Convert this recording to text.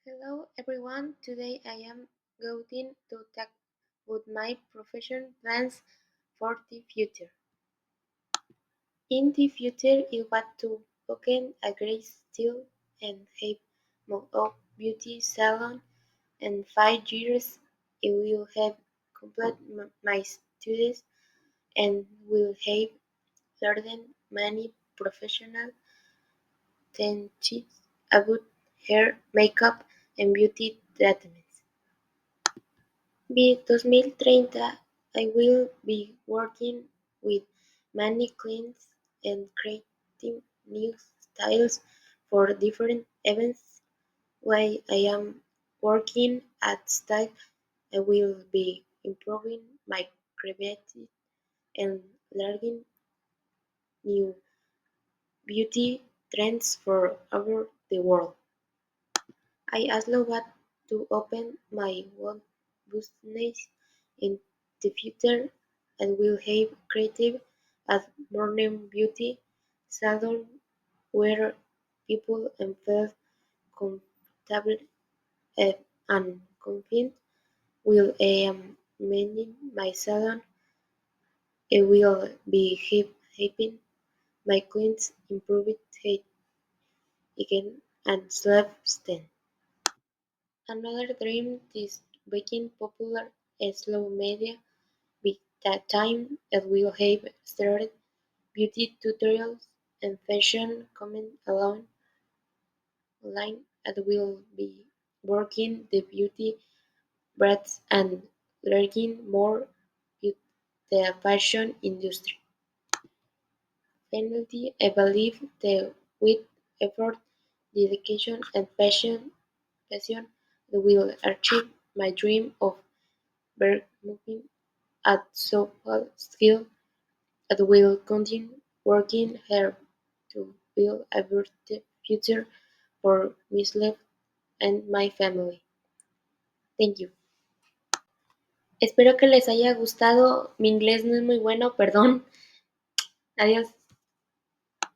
Hello everyone, today I am going to talk about my profession plans for the future. In the future, I want to open a great style and have my own beauty salon. In 5 years, I will have completed my studies and will have learned many professional techniques about hair, makeup, and beauty treatments. By 2030, I will be working with many clients and creating new styles for different events. While I am working at style, I will be improving my creativity and learning new beauty trends for over the world. I also want to open my own business in the future and will have creative as modern beauty salon where people feel comfortable and confident. While I am managing my salon, I will be helping my clients improve health again and self-esteem. Another dream is making popular slow media with that time it will have started beauty tutorials and fashion comment along line it will be working the beauty brands and learning more with the fashion industry. Finally, I believe that with effort, dedication and passion I will achieve my dream of working at social skill and will continue working hard to build a better future for myself and my family. Thank you. Espero que les haya gustado. Mi inglés no es muy bueno, perdón. Adiós.